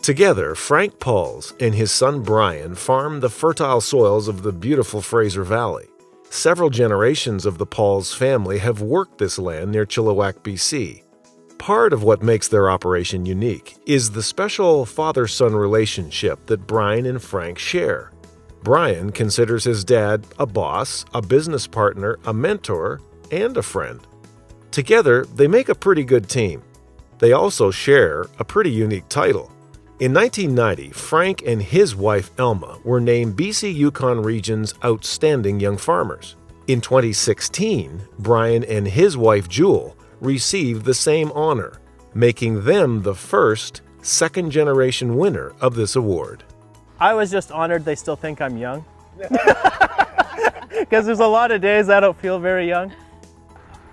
Together, Frank Pauls and his son Brian farm the fertile soils of the beautiful Fraser Valley. Several generations of the Pauls family have worked this land near Chilliwack, BC. Part of what makes their operation unique is the special father-son relationship that Brian and Frank share. Brian considers his dad a boss, a business partner, a mentor, and a friend. Together, they make a pretty good team. They also share a pretty unique title. In 1990, Frank and his wife Elma were named BC Yukon Region's Outstanding Young Farmers. In 2016, Brian and his wife Jewel received the same honor, making them the first second-generation winner of this award. I was just honored they still think I'm young. Because there's a lot of days I don't feel very young.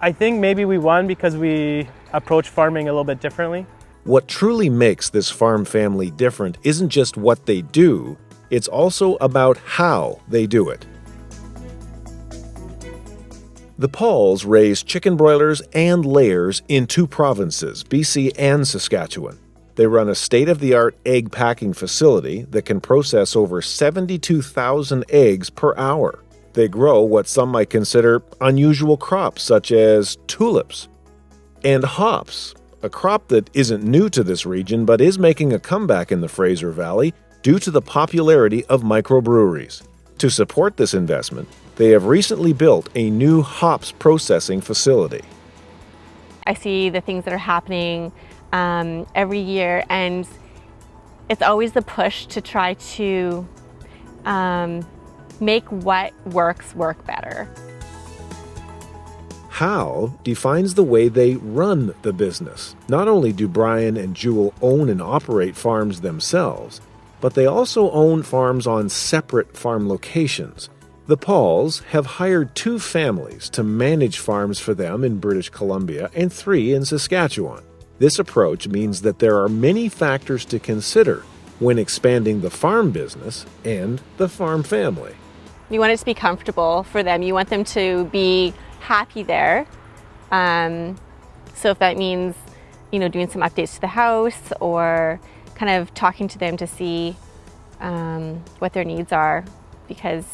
I think maybe we won because we approach farming a little bit differently. What truly makes this farm family different isn't just what they do, it's also about how they do it. The Pauls raise chicken broilers and layers in 2 provinces, BC and Saskatchewan. They run a state-of-the-art egg packing facility that can process over 72,000 eggs per hour. They grow what some might consider unusual crops such as tulips and hops, a crop that isn't new to this region but is making a comeback in the Fraser Valley due to the popularity of microbreweries. To support this investment, they have recently built a new hops processing facility. I see the things that are happening every year, and it's always the push to try to make what works work better. How defines the way they run the business. Not only do Brian and Jewel own and operate farms themselves, but they also own farms on separate farm locations. The Pauls have hired 2 families to manage farms for them in British Columbia and 3 in Saskatchewan. This approach means that there are many factors to consider when expanding the farm business and the farm family. You want it to be comfortable for them. You want them to be happy there. So if that means, doing some updates to the house or kind of talking to them to see what their needs are, because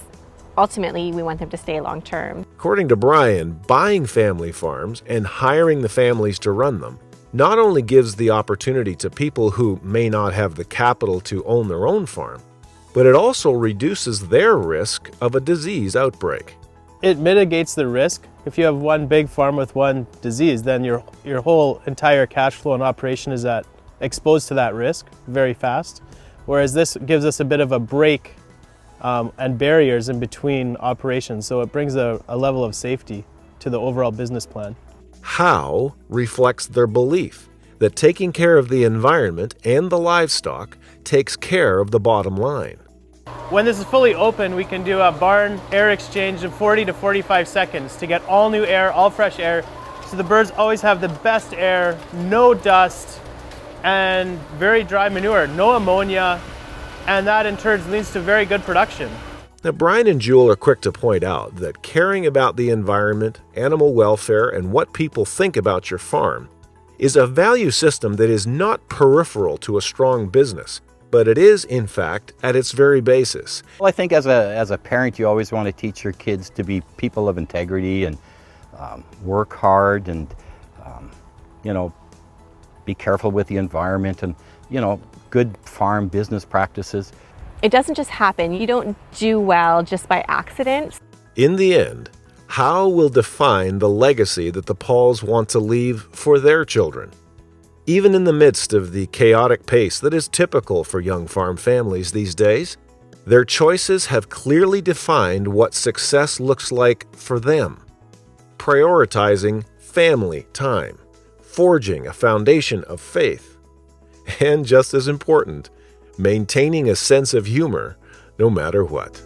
ultimately we want them to stay long term. According to Brian, buying family farms and hiring the families to run them not only gives the opportunity to people who may not have the capital to own their own farm, but it also reduces their risk of a disease outbreak. It mitigates the risk. If you have one big farm with one disease, then your whole entire cash flow and operation is exposed to that risk very fast. Whereas this gives us a bit of a break and barriers in between operations, so it brings a level of safety to the overall business plan. How reflects their belief that taking care of the environment and the livestock takes care of the bottom line. When this is fully open, we can do a barn air exchange in 40 to 45 seconds to get all new air, all fresh air, so the birds always have the best air, no dust, and very dry manure, no ammonia, and that in turn leads to very good production. Now, Brian and Jewel are quick to point out that caring about the environment, animal welfare, and what people think about your farm is a value system that is not peripheral to a strong business, but it is, in fact, at its very basis. Well, I think as a parent, you always want to teach your kids to be people of integrity and work hard and, be careful with the environment and, good farm business practices. It doesn't just happen. You don't do well just by accident. In the end, how will define the legacy that the Pauls want to leave for their children? Even in the midst of the chaotic pace that is typical for young farm families these days, their choices have clearly defined what success looks like for them. Prioritizing family time, forging a foundation of faith, and just as important, maintaining a sense of humor no matter what.